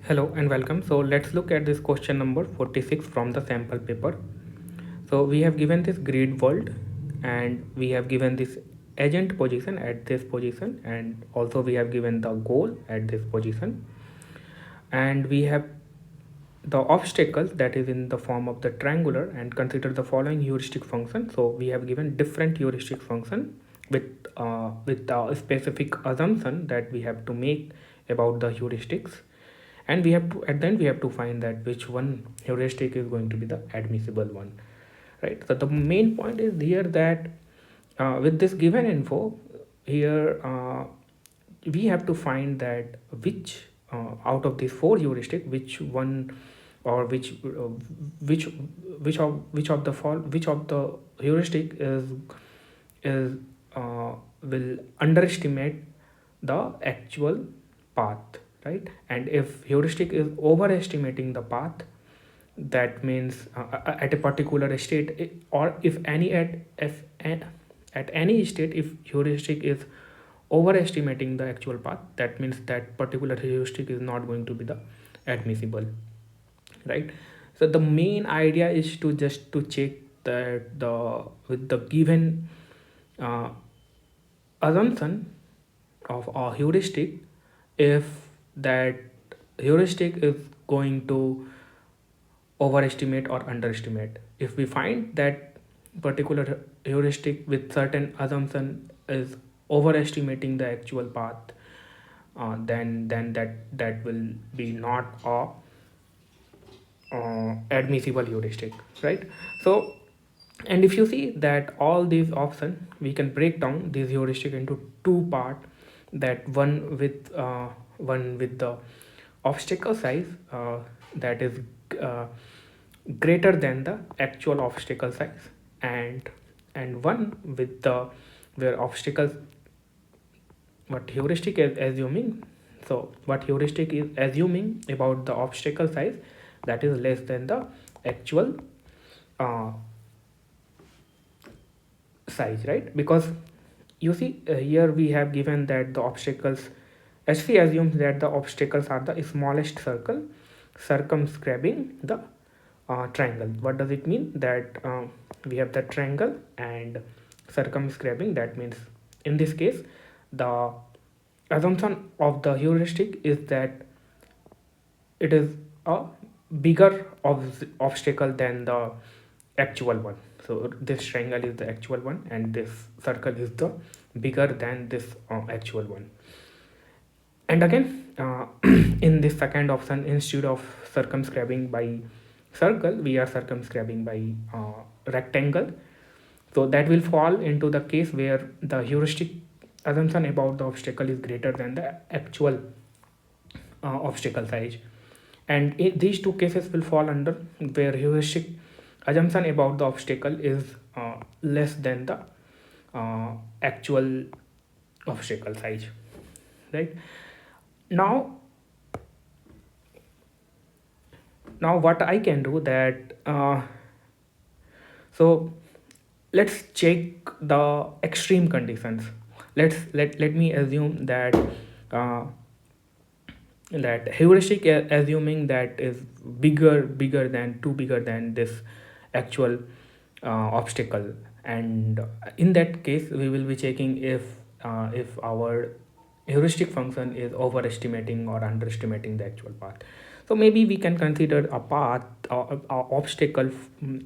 Hello and welcome. So let's look at this question number 46 from the sample paper. So we have given this grid world and we have given this agent position at this position, and also we have given the goal at this position, and we have the obstacle that is in the form of the triangular, and consider the following heuristic function. So we have given different heuristic function with a specific assumption that we have to make about the heuristics, and we have to at the end we have to find that which one heuristic is going to be the admissible one, right? So the main point is here that with this given info here, we have to find that which out of these four heuristic, which one or which which of the heuristic is will underestimate the actual path, right? And if heuristic is overestimating the path, that means at a particular state, or if any at any state, if heuristic is overestimating the actual path, that means that particular heuristic is not going to be the admissible, right? So the main idea is to just to check that the with the given uh, assumption of a heuristic, if that heuristic is going to overestimate or underestimate. If we find that particular heuristic with certain assumption is overestimating the actual path, then that will be not a admissible heuristic, right? So, and if you see that all these options, we can break down this heuristic into two part, that one with the obstacle size that is uh, greater than the actual obstacle size, and one with the where obstacles, what heuristic is assuming, so what heuristic is assuming about the obstacle size that is less than the actual uh, size, right? Because you see here we have given that the obstacles, SC assumes that the obstacles are the smallest circle circumscribing the triangle. What does it mean? That we have the triangle and circumscribing, that means in this case the assumption of the heuristic is that it is a bigger obstacle than the actual one. So this triangle is the actual one and this circle is the bigger than this actual one. And again, in this second option, instead of circumscribing by circle, we are circumscribing by rectangle. So that will fall into the case where the heuristic assumption about the obstacle is greater than the actual obstacle size. And these two cases will fall under where heuristic assumption about the obstacle is less than the actual obstacle size, right? Now, now what I can do that so let's check the extreme conditions. Let me assume that uh, that heuristic assuming that is bigger than too bigger than this actual obstacle, and in that case we will be checking if our heuristic function is overestimating or underestimating the actual path. So maybe we can consider a path or obstacle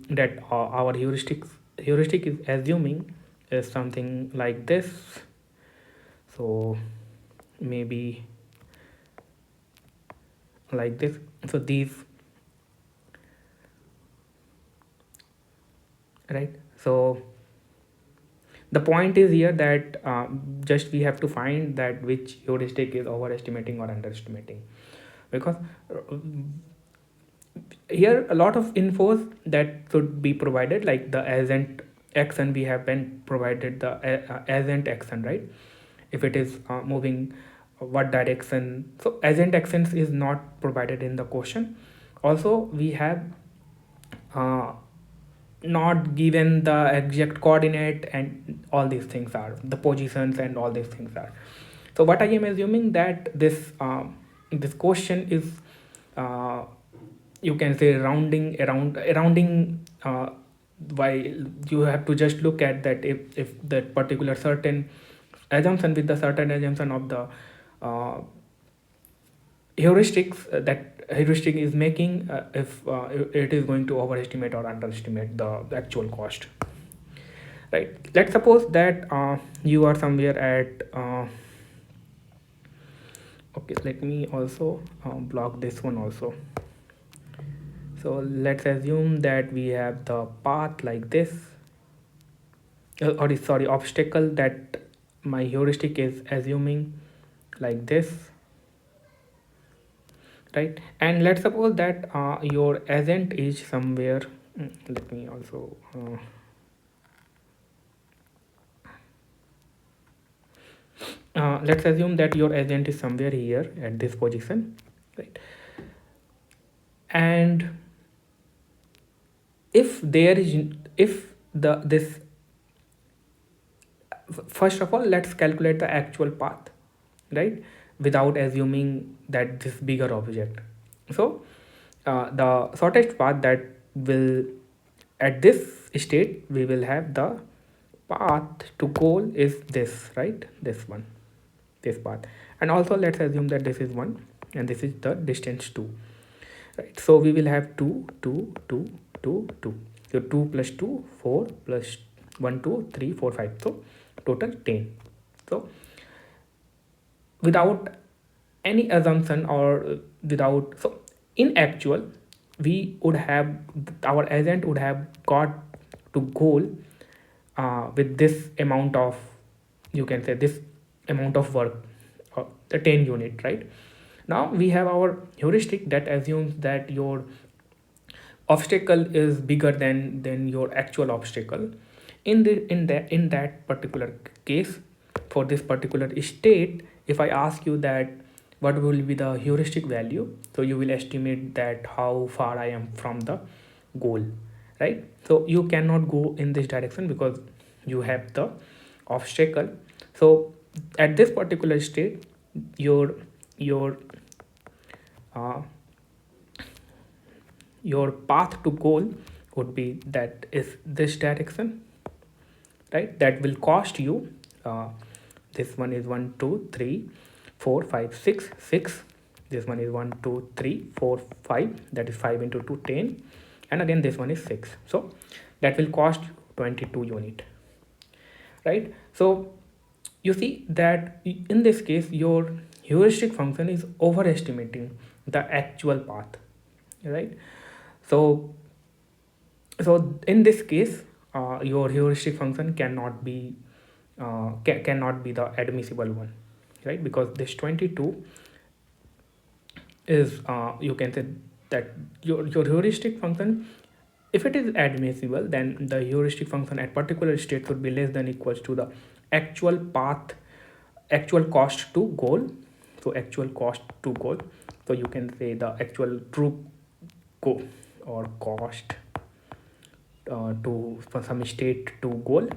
that our heuristic is assuming is something like this. So maybe like this. So these, right? So the point is here that just we have to find that which heuristic is overestimating or underestimating, because uh, here a lot of infos that should be provided, like the agent action, we have been provided the agent action, right? If it is moving what direction, so agent actions is not provided in the question. Also we have uh, not given the exact coordinate, and all these things are the positions and all these things are. So what I am assuming that this question is uh, you can say rounding why you have to just look at that if that particular certain assumption with the certain assumption of the uh, heuristics that heuristic is making, if it is going to overestimate or underestimate the actual cost, right? Let's suppose that you are somewhere at okay, let me also block this one also. So let's assume that we have the path like this, or sorry, obstacle that my heuristic is assuming like this, right? And let's suppose that your agent is somewhere. Let me also let's assume that your agent is somewhere here at this position, right? And if there is, if the this first of all, let's calculate the actual path, right, without assuming that this bigger object. So the shortest path that will, at this state we will have the path to goal is this, right, this one, this path. And also let's assume that this is 1 and this is the distance 2, right? So we will have 2 2 2 2 2. So 2 plus 2 4 plus 1 2 3 4 5, so total 10. So without any assumption or without, so in actual we would have, our agent would have got to goal with this amount of, you can say this amount of work, the 10 unit, right? Now we have our heuristic that assumes that your obstacle is bigger than your actual obstacle. In that particular case, for this particular state, if I ask you that what will be the heuristic value, so you will estimate that how far I am from the goal, right? So you cannot go in this direction because you have the obstacle. So at this particular state, your uh, your path to goal would be that is this direction, right? That will cost you this one is 1 2 3 4 5 6 6. This one is 1 2 3 4 5, that is 5 into 2 10, and again this one is 6, so that will cost 22 unit, right? So you see that in this case your heuristic function is overestimating the actual path, right? So in this case your heuristic function cannot be cannot be the admissible one, right? Because this 22 is you can say that your heuristic function, if it is admissible, then the heuristic function at particular state would be less than equals to the actual path, actual cost to goal. So actual cost to goal, so you can say the actual true go or cost to for some state to goal,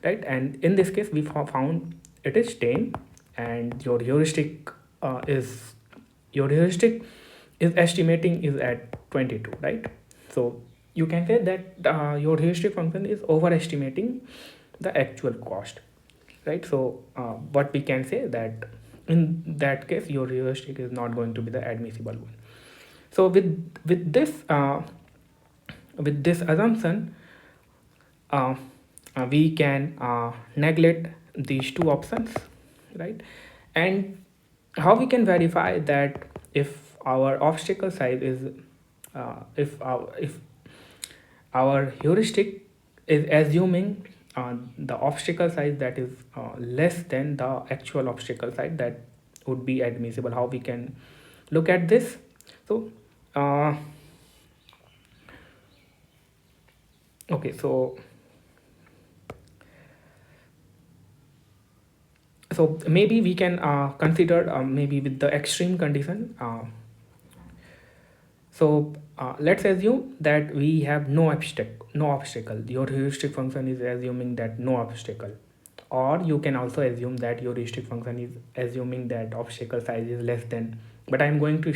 right? And in this case we found it is 10, and your heuristic is, your heuristic is estimating is at 22, right? So you can say that your heuristic function is overestimating the actual cost, right? So what we can say that in that case your heuristic is not going to be the admissible one. So with this assumption, uh, we can neglect these two options, right? And how we can verify that if our obstacle size is if our heuristic is assuming the obstacle size that is less than the actual obstacle size that would be admissible, how we can look at this? So uh, okay, so maybe we can consider maybe with the extreme condition. Let's assume that we have no obstacle. Your heuristic function is assuming that no obstacle, or you can also assume that your heuristic function is assuming that obstacle size is less than but I'm going to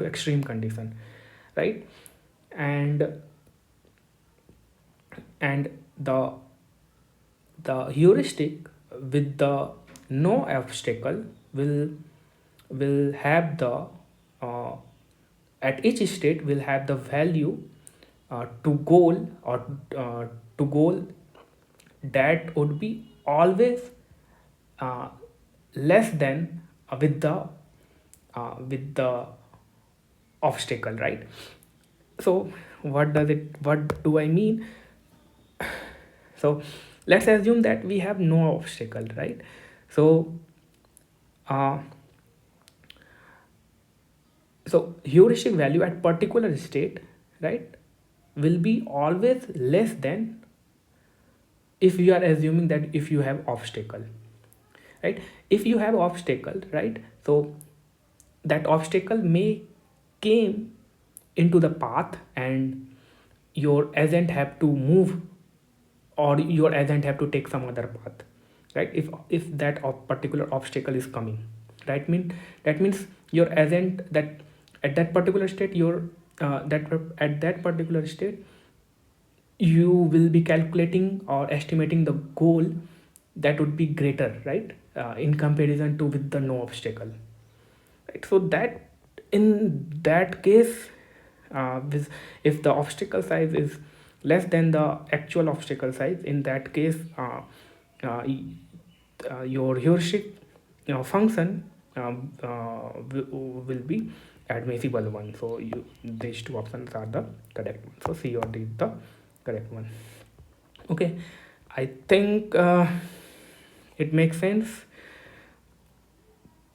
extreme condition, right? And and the heuristic with the no obstacle will have the uh, at each state will have the value to goal, or to goal, that would be always uh, less than with the obstacle, right? So what do I mean? So let's assume that we have no obstacle, right? So uh, heuristic value at particular state, right, will be always less than if you are assuming that if you have obstacle, right? If you have obstacle, right, so that obstacle may came into the path, and your agent have to move, or your agent have to take some other path, right? If that particular obstacle is coming, right, that means your agent, that at that particular state, your that at that particular state, you will be calculating or estimating the goal that would be greater, right, in comparison to with the no obstacle, right? So that in that case, if the obstacle size is less than the actual obstacle size, in that case, your heuristic function will be admissible one. So these two options are the correct one. So C or D is the correct one. Okay, I think it makes sense.